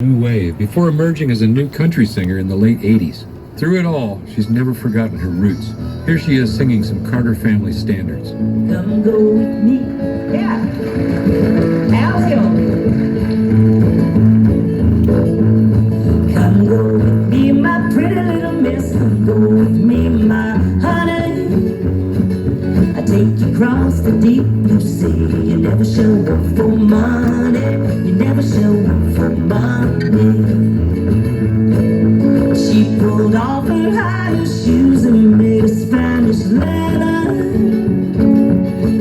New wave before emerging as a new country singer in the late 80s. Through it all, she's never forgotten her roots. Here she is singing some Carter family standards. Come go with me. Yeah. Alvio. Come go with me, my pretty little miss. Come go with me, my honey. I take you across the deep blue sea. You never show up for money. You never show up for money. She pulled off her high shoes and made a Spanish leather.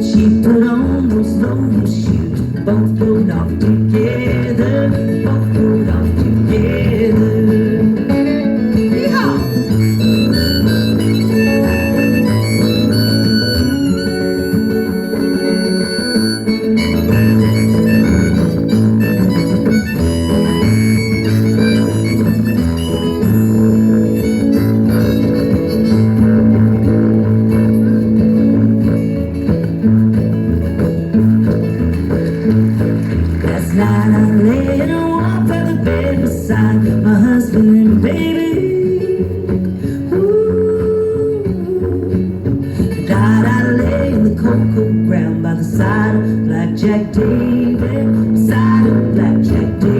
She put on those low shoes. Both pulled off together. Both pulled off together. Yeehaw! Last night I lay in a warm feather bed beside my husband and baby. Ooh. Tonight I lay in the cocoa ground by the side of Blackjack David, beside of Blackjack David.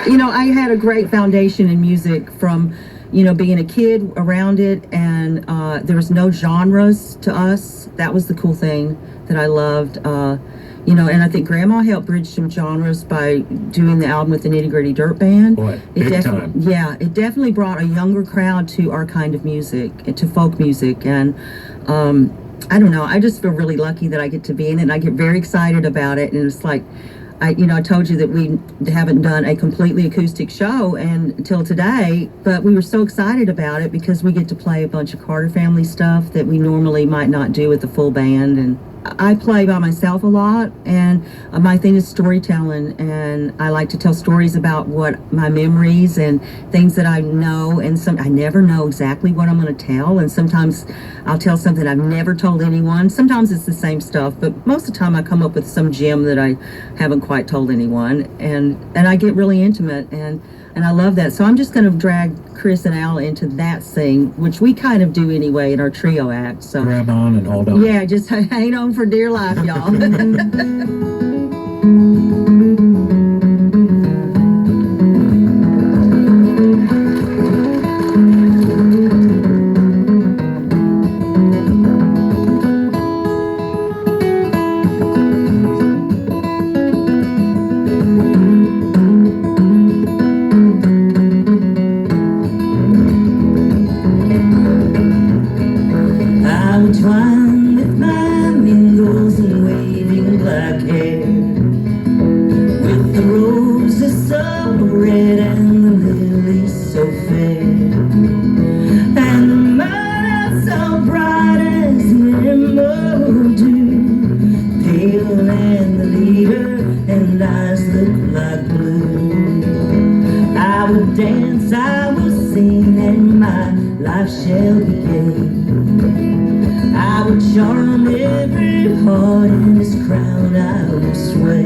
You know, I had a great foundation in music from, being a kid around it, and there was no genres to us. That was the cool thing that I loved. And I think Grandma helped bridge some genres by doing the album with the Nitty Gritty Dirt Band. Boy, big time. Yeah, it definitely brought a younger crowd to our kind of music, to folk music, and I don't know, I just feel really lucky that I get to be in it, and I get very excited about it, and it's like, I told you that we haven't done a completely acoustic show until today, but we were so excited about it because we get to play a bunch of Carter family stuff that we normally might not do with the full band. And I play by myself a lot, and my thing is storytelling, and I like to tell stories about what my memories and things that I know, and I never know exactly what I'm going to tell, and sometimes I'll tell something I've never told anyone. Sometimes it's the same stuff, but most of the time I come up with some gem that I haven't quite told anyone, and I get really intimate, and I love that. So I'm just going to drag Chris and Al into that thing, which we kind of do anyway in our trio act. So Grab on and hold on. yeah, just hang on for dear life, y'all. I would twine with my mingles and waving black hair, with the roses so red and the lilies so fair, and the myrtle so bright as emerald dew, pale and the leader and eyes look like blue. I would dance, I would sing, and my life shall be gay. I would charm every heart in this crown I would sway.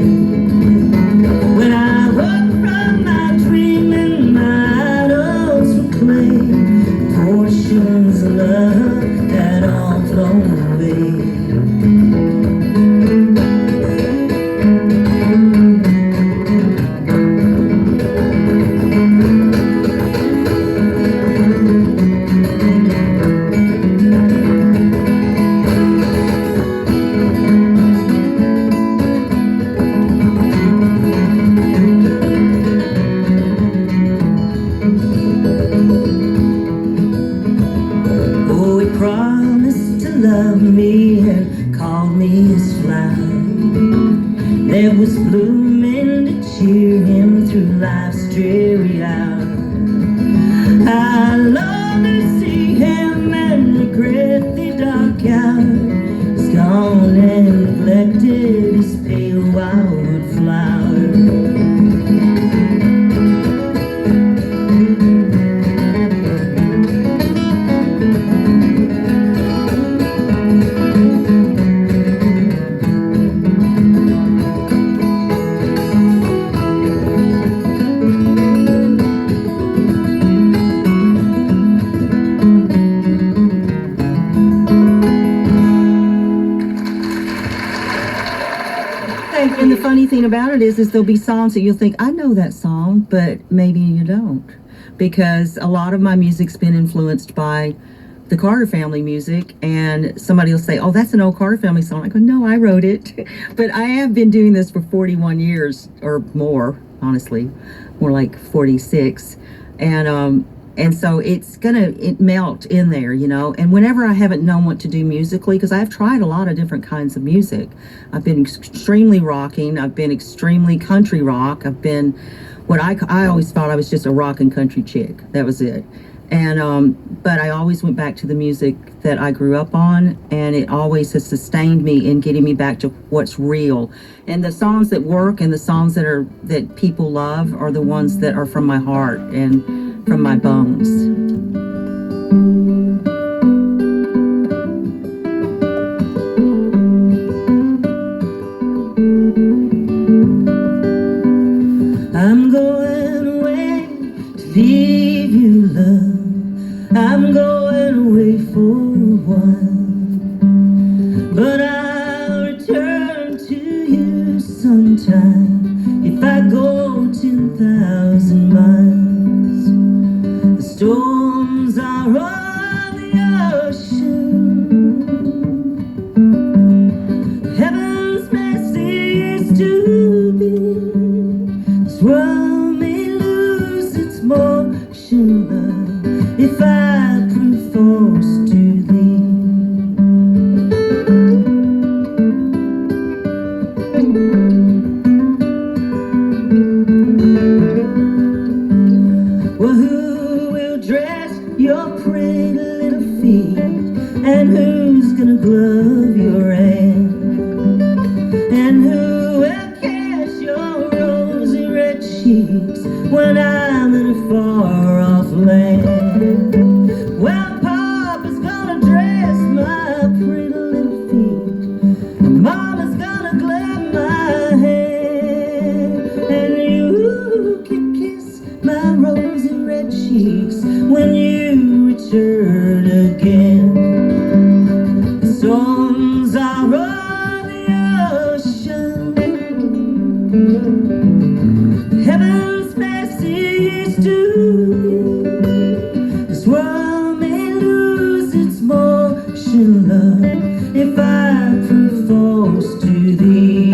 When I woke from my dream and my idols were clay, portions of love had all flown away. Oh, he promised to love me and called me his fly. There was blooming to cheer him through life's dreary hour. I long to see him and regret the And the funny thing about it is there'll be songs that you'll think, I know that song, but maybe you don't. Because a lot of my music's been influenced by the Carter family music, and somebody will say, oh, that's an old Carter family song. I go, no, I wrote it. But I have been doing this for 41 years or more, honestly, more like 46. And so it's gonna melt in there, you know. And whenever I haven't known what to do musically, because I've tried a lot of different kinds of music. I've been extremely rocking. I've been extremely country rock. I've been what I always thought I was just a rock and country chick. That was it. And but I always went back to the music that I grew up on, and it always has sustained me in getting me back to what's real. And the songs that work and the songs that people love are the ones that are from my heart and from my bones. I'm going away to leave you, love. I'm going away for a while, but I'll return to you sometime. If I go 10,000 miles, the storms are on the ocean. Heaven's message to be, this world may lose its motion, love, if I prove false to thee. Well, who will dress your pretty little feet, and who's gonna glove your hand, and who will kiss your rosy red cheeks when I'm in a far-off land? Well, Papa's gonna dress my pretty little feet, and Mama's gonna glove my hand, and you can kiss my rosy red cheeks when you return again. The storms are on the ocean. Heaven's message to me, this world may lose its motion, love, if I prove false to thee.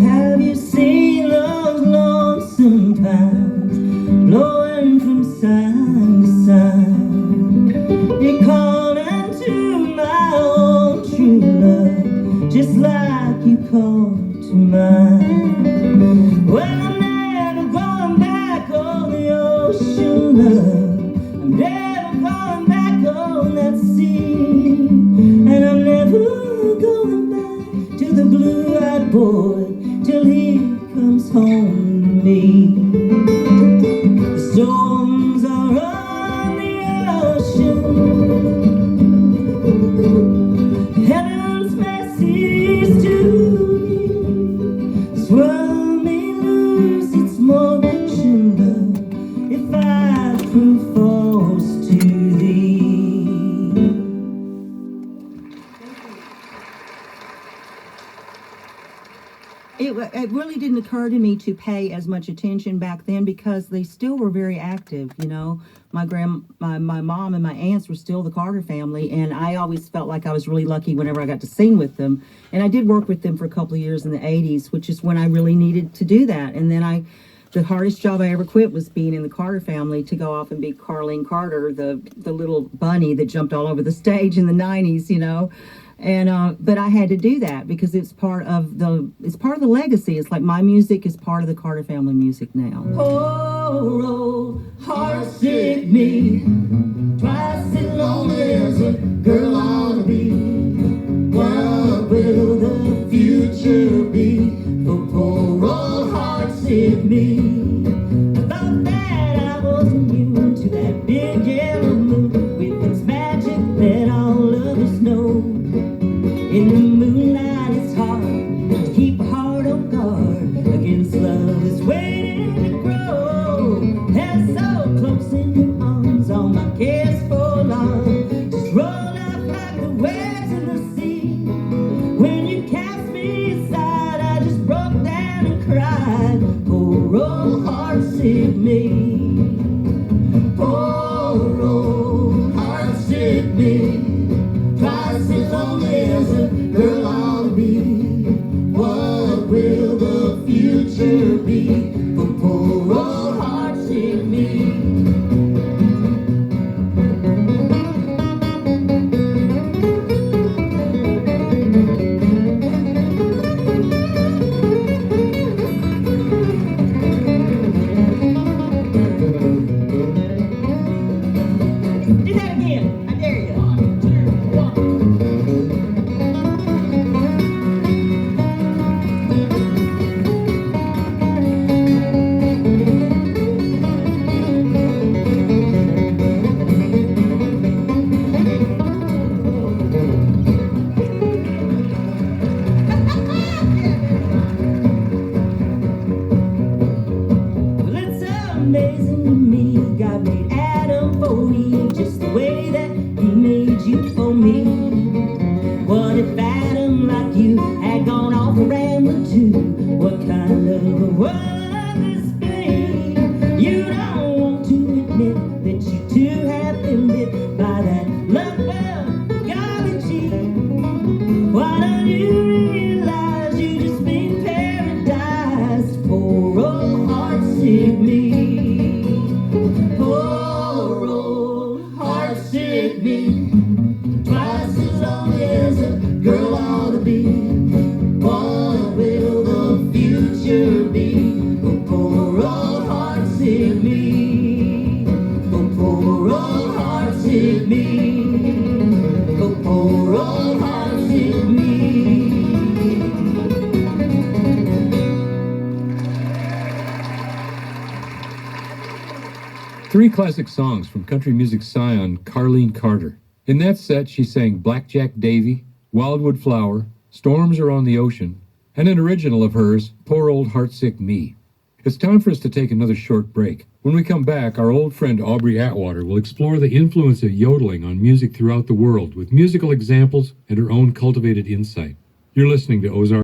Have you seen those lonesome pines blowing from side to side? You're calling to my old true love, just like you called to mine. Well, I'm never going back on the ocean, love. I'm never going back on that sea, and I'm never going back to the blue-eyed boy till he comes home to me. The storms are on the ocean. Heaven's message to me, this world may lose its motion, love, if I prove false to thee. It really didn't occur to me to pay as much attention back then because they still were very active, you know. My mom and my aunts were still the Carter family, and I always felt like I was really lucky whenever I got to sing with them. And I did work with them for a couple of years in the 80s, which is when I really needed to do that. And then the hardest job I ever quit was being in the Carter family, to go off and be Carlene Carter, the little bunny that jumped all over the stage in the 90s, you know. And but I had to do that because it's part of the legacy. It's like my music is part of the Carter family music now. Poor old heartsick me, twice as lonely as a girl ought to be. What will the future be for poor old heart-sick me? I thought that I was immune to that big yellow moon with its magic that all of us know. In the moonlight it's hard to keep a heart on guard against love that's waiting to grow. Held so close in your arms, all my cares for long just roll up like the waves in the sea. When you cast me aside, I just broke down and cried. Poor old heart-sick me. Poor old heart-sick me. Twice as lonely as a girl ought to be. What will the future be for poor old heart-sick me? Do that again. I dare you. 1, 2, 1. Well, it's amazing to me God made Adam for Eve just the way that he made you for me. What if Adam, like you, had gone off and rambling too? What kind of a world this be? You don't want to admit that you too have been bit by that love bug, garbage Eve. Why don't you realize you just been paradise? Poor old heart-sick me. Poor old heart-sick me. Twice as lonely as a girl ought to be. What will the future be for poor old heart-sick me? For poor old heart-sick me. For poor old heart-sick me. Three classic songs from country music scion Carlene Carter. In that set, she sang Blackjack Davy, Wildwood Flower, Storms Are on the Ocean, and an original of hers, Poor Old Heartsick Me. It's time for us to take another short break. When we come back, our old friend Aubrey Atwater will explore the influence of yodeling on music throughout the world with musical examples and her own cultivated insight. You're listening to Ozark.